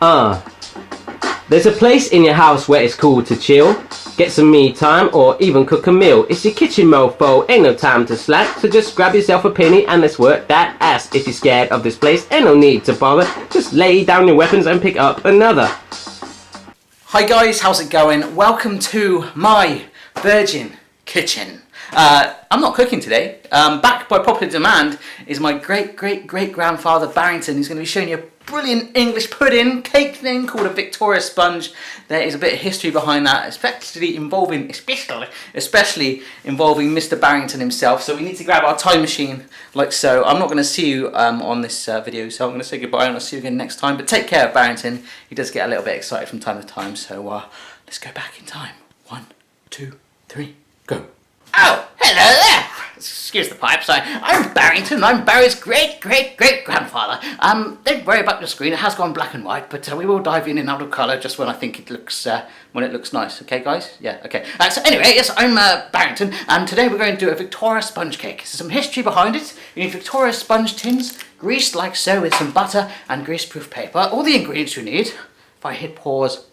There's a place in your house where it's cool to chill, get some me time, or even cook a meal. It's your kitchen, mofo, ain't no time to slack. So just grab yourself a penny and let's work that ass. If you're scared of this place, ain't no need to bother. Just lay down your weapons and pick up another. Hi guys, how's it going? Welcome to my Virgin Kitchen. I'm not cooking today. Backed by popular demand is my great-great-great-grandfather Barrington. He's going to be showing you a brilliant English pudding cake thing called a Victoria sponge. There is a bit of history behind that, especially involving Mr. Barrington himself. So we need to grab our time machine like so. I'm not going to see you on this video, so I'm going to say goodbye and I'll see you again next time. But take care of Barrington. He does get a little bit excited from time to time, so let's go back in time. 1, 2, 3, go. Oh, hello there! Excuse the pipe, sorry. I'm Barrington, I'm Barry's great-great-great-grandfather. Don't worry about your screen, it has gone black and white, but we will dive in and out of colour just when I think it looks, nice. Okay, guys? Yeah, okay. So anyway, yes, I'm Barrington, and today we're going to do a Victoria sponge cake. There's some history behind it. You need Victoria sponge tins, greased like so with some butter and greaseproof paper. All the ingredients you need. If I hit pause,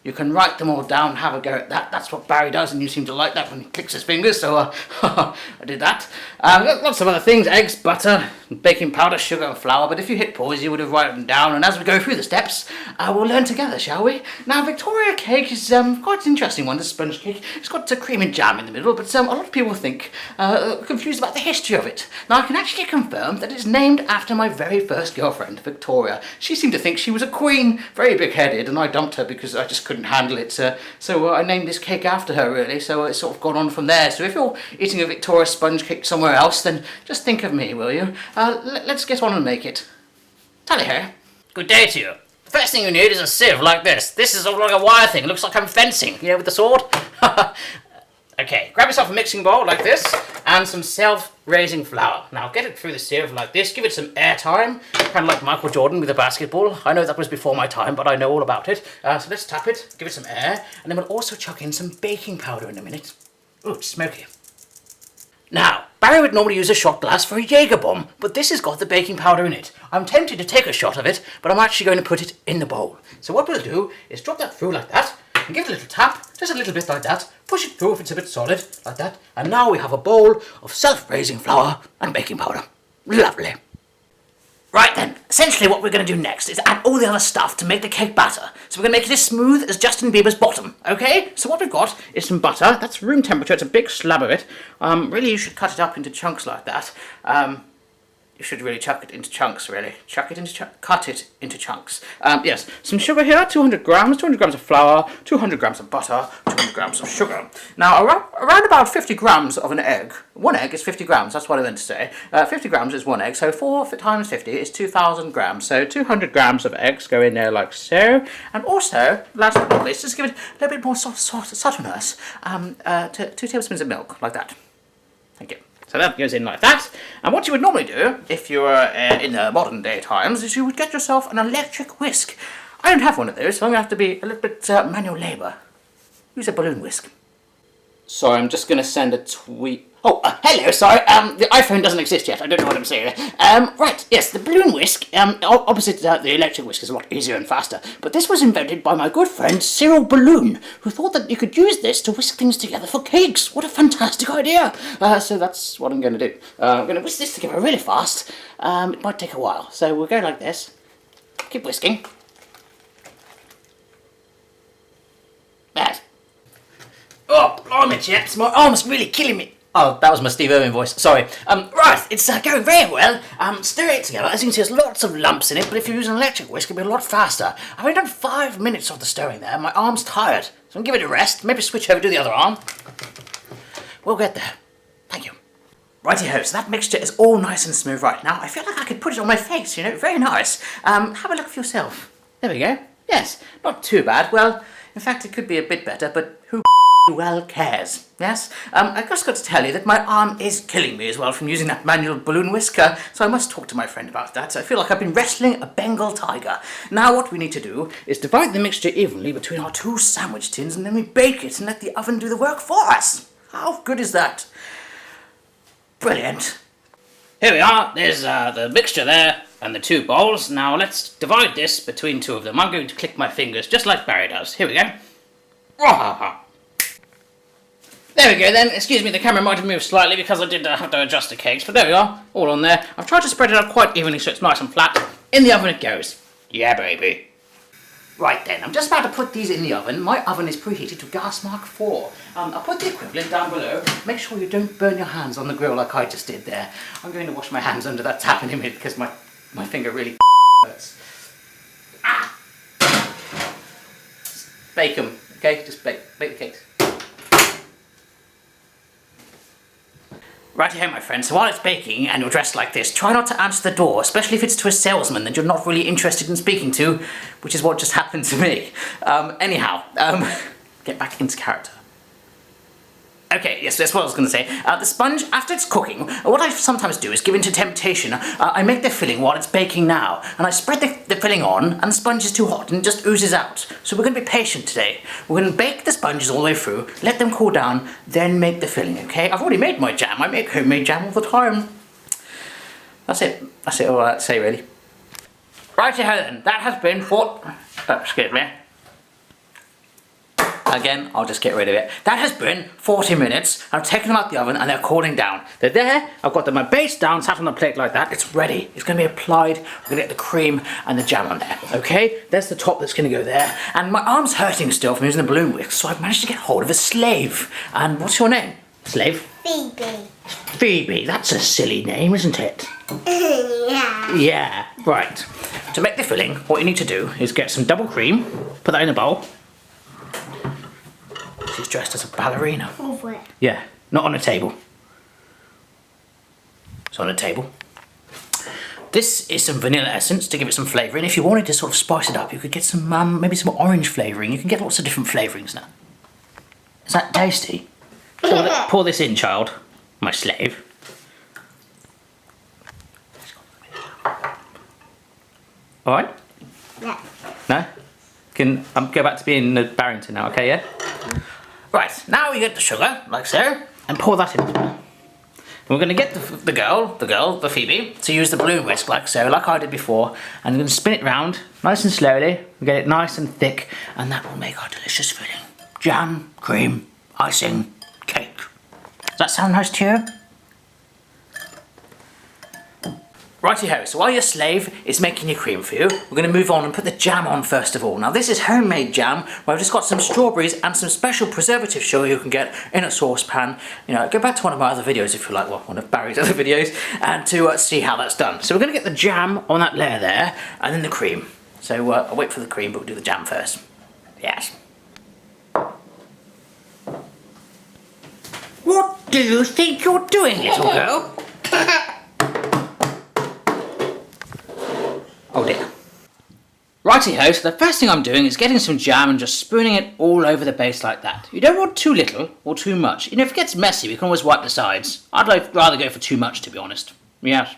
you can write them all down, have a go at that. That's what Barry does, and you seem to like that when he clicks his fingers, so I did that. Lots of other things, eggs, butter, baking powder, sugar and flour, but if you hit pause, you would have written them down, and as we go through the steps, we'll learn together, shall we? Now, Victoria cake is quite an interesting one, the sponge cake. It's got cream and jam in the middle, but a lot of people think, confused about the history of it. Now, I can actually confirm that it's named after my very first girlfriend, Victoria. She seemed to think she was a queen, very big-headed, and I dumped her because I just couldn't handle it, so I named this cake after her, really, so it's sort of gone on from there. So if you're eating a Victoria sponge cake somewhere else, then just think of me, will you? Let's get on and make it. Tally ho. Good day to you. The first thing you need is a sieve like this. This is like a wire thing. It looks like I'm fencing, you know, with the sword. Okay, grab yourself a mixing bowl like this and some self-raising flour. Now get it through the sieve like this. Give it some air time, kind of like Michael Jordan with a basketball. I know that was before my time, but I know all about it. So let's tap it, give it some air, and then we'll also chuck in some baking powder in a minute. Ooh, it's smoky. Now, Barry would normally use a shot glass for a Jaeger bomb, but this has got the baking powder in it. I'm tempted to take a shot of it, but I'm actually going to put it in the bowl. So what we'll do is drop that through like that, and give it a little tap, just a little bit like that, push it through if it's a bit solid, like that, and now we have a bowl of self-raising flour and baking powder. Lovely. Right then, essentially what we're going to do next is add all the other stuff to make the cake batter. So we're going to make it as smooth as Justin Bieber's bottom, okay? So what we've got is some butter. That's room temperature. It's a big slab of it. Really, you should cut it up into chunks like that. You should really chuck it into chunks, really. Cut it into chunks. Yes, some sugar here, 200 grams of flour, 200 grams of butter, 200 grams of sugar. Now, around about 50 grams of an egg. One egg is 50 grams, that's what I meant to say. 50 grams is one egg, so 4 times 50 is 2,000 grams. So 200 grams of eggs go in there like so. And also, last but not least, just give it a little bit more saltiness. 2 tablespoons of milk, like that. Thank you. So that goes in like that. And what you would normally do, if you were in the modern day times, is you would get yourself an electric whisk. I don't have one of those, so I'm going to have to be a little bit manual labour. Use a balloon whisk. Sorry, I'm just going to send a tweet. Oh, hello, sorry, the iPhone doesn't exist yet, I don't know what I'm saying. Right, yes, the balloon whisk, opposite the electric whisk, is a lot easier and faster, but this was invented by my good friend Cyril Balloon, who thought that you could use this to whisk things together for cakes. What a fantastic idea! So that's what I'm going to do. I'm going to whisk this together really fast. It might take a while, so we'll go like this. Keep whisking. There. Oh, blimey, chaps, my arm's really killing me. Oh, that was my Steve Irwin voice. Sorry. Right, it's going very well. Stir it together. As you can see, there's lots of lumps in it, but if you use an electric whisk, it'll be a lot faster. I've only done 5 minutes of the stirring there. My arm's tired, so I'm going to give it a rest. Maybe switch over to the other arm. We'll get there. Thank you. Righty-ho, so that mixture is all nice and smooth right now. I feel like I could put it on my face, you know, very nice. Have a look for yourself. There we go. Yes, not too bad. Well, in fact, it could be a bit better, but who well cares, yes? I just got to tell you that my arm is killing me as well from using that manual balloon whisker, so I must talk to my friend about that. I feel like I've been wrestling a Bengal tiger. Now what we need to do is divide the mixture evenly between our 2 sandwich tins, and then we bake it and let the oven do the work for us. How good is that? Brilliant. Here we are. There's the mixture there and the 2 bowls. Now let's divide this between 2 of them. I'm going to click my fingers just like Barry does. Here we go. There we go then. Excuse me, the camera might have moved slightly because I did have to adjust the cakes, but there we are, all on there. I've tried to spread it out quite evenly so it's nice and flat. In the oven it goes. Yeah, baby. Right then, I'm just about to put these in the oven. My oven is preheated to gas mark 4. I'll put the equivalent down below. Make sure you don't burn your hands on the grill like I just did there. I'm going to wash my hands under that tap in a minute because my finger really hurts. Ah! Bake them, okay? Just bake the cakes. Right here, my friend, so while it's baking and you're dressed like this, try not to answer the door, especially if it's to a salesman that you're not really interested in speaking to, which is what just happened to me. Get back into character. Okay, yes, that's what I was going to say. The sponge, after it's cooking, what I sometimes do is give in to temptation. I make the filling while it's baking now, and I spread the filling on, and the sponge is too hot, and it just oozes out. So we're going to be patient today. We're going to bake the sponges all the way through, let them cool down, then make the filling, okay? I've already made my jam. I make homemade jam all the time. That's it. That's it all I have to say, really. Righty-ho then. That has been excuse me. Again, I'll just get rid of it. That has been 40 minutes. I've taken them out the oven and they're cooling down. They're there. I've got them my base down, sat on the plate like that. It's ready. It's going to be applied. We're going to get the cream and the jam on there. Okay? There's the top that's going to go there. And my arm's hurting still from using the balloon whisk, so I've managed to get hold of a slave. And what's your name? Slave? Phoebe. Phoebe. That's a silly name, isn't it? Yeah. Yeah. Right. To make the filling, what you need to do is get some double cream, put that in a bowl. She's dressed as a ballerina. Over it. Yeah, not on a table. It's on a table. This is some vanilla essence to give it some flavouring. If you wanted to sort of spice it up, you could get some, maybe some orange flavouring. You can get lots of different flavourings now. Is that tasty? Pour this in, child. My slave. Alright? Yeah. No? Can go back to being the Barrington now, okay, yeah? Right, now we get the sugar, like so, and pour that in as well. And we're going to get the Phoebe, to use the balloon whisk like so, like I did before, and we're going to spin it round, nice and slowly, we get it nice and thick, and that will make our delicious filling. Jam, cream, icing, cake. Does that sound nice to you? Righty-ho, so while your slave is making your cream for you, we're going to move on and put the jam on first of all. Now this is homemade jam, where I've just got some strawberries and some special preservative sugar you can get in a saucepan. You know, go back to one of my other videos if you like, well, one of Barry's other videos, and to see how that's done. So we're going to get the jam on that layer there, and then the cream. So I'll wait for the cream, but we'll do the jam first. Yes. What do you think you're doing, little girl? Oh dear. Righty-ho, so the first thing I'm doing is getting some jam and just spooning it all over the base like that. You don't want too little or too much. You know, if it gets messy, we can always wipe the sides. I'd rather go for too much, to be honest. Yes.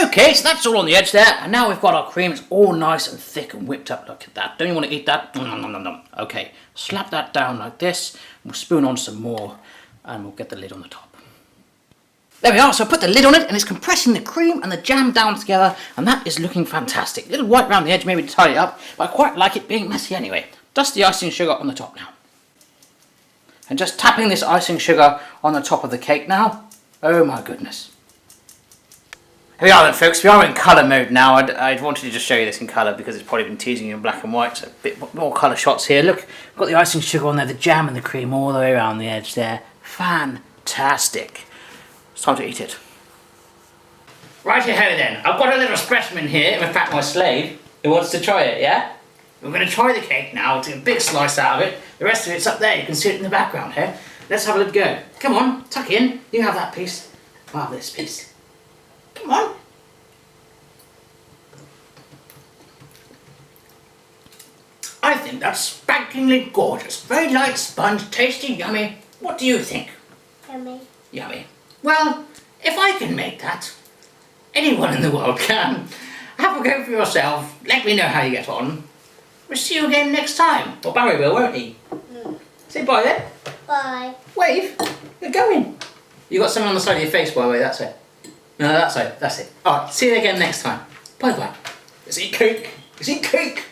Okay, so that's all on the edge there, and now we've got our cream. It's all nice and thick and whipped up. Look at that. Don't you want to eat that? Nom, nom, nom, nom. Okay, slap that down like this. We'll spoon on some more, and we'll get the lid on the top. There we are, so I put the lid on it and it's compressing the cream and the jam down together, and that is looking fantastic. A little white around the edge maybe to tidy it up, but I quite like it being messy anyway. Dust the icing sugar on the top now. And just tapping this icing sugar on the top of the cake now. Oh my goodness. Here we are then folks, we are in colour mode now. I wanted to just show you this in colour because it's probably been teasing you in black and white, so a bit more colour shots here. Look, we've got the icing sugar on there, the jam and the cream all the way around the edge there. Fantastic. It's time to eat it. Righty-ho then, I've got a little specimen here, in fact my slave, who wants to try it, yeah? We're going to try the cake now, we'll take a big slice out of it. The rest of it's up there, you can see it in the background here. Let's have a little go. Come on, tuck in, you have that piece. I'll have this piece. Come on. I think that's spankingly gorgeous. Very light sponge, tasty, yummy. What do you think? Yummy. Yummy. Well, if I can make that, anyone in the world can. Have a go for yourself. Let me know how you get on. We'll see you again next time. Well, Barry will, won't he? Say bye then. Bye. Wave. You're going. You got something on the side of your face, by the way, that's it. No, that's right. That's it. Alright, see you again next time. Bye bye. Let's eat cake. Let's eat cake.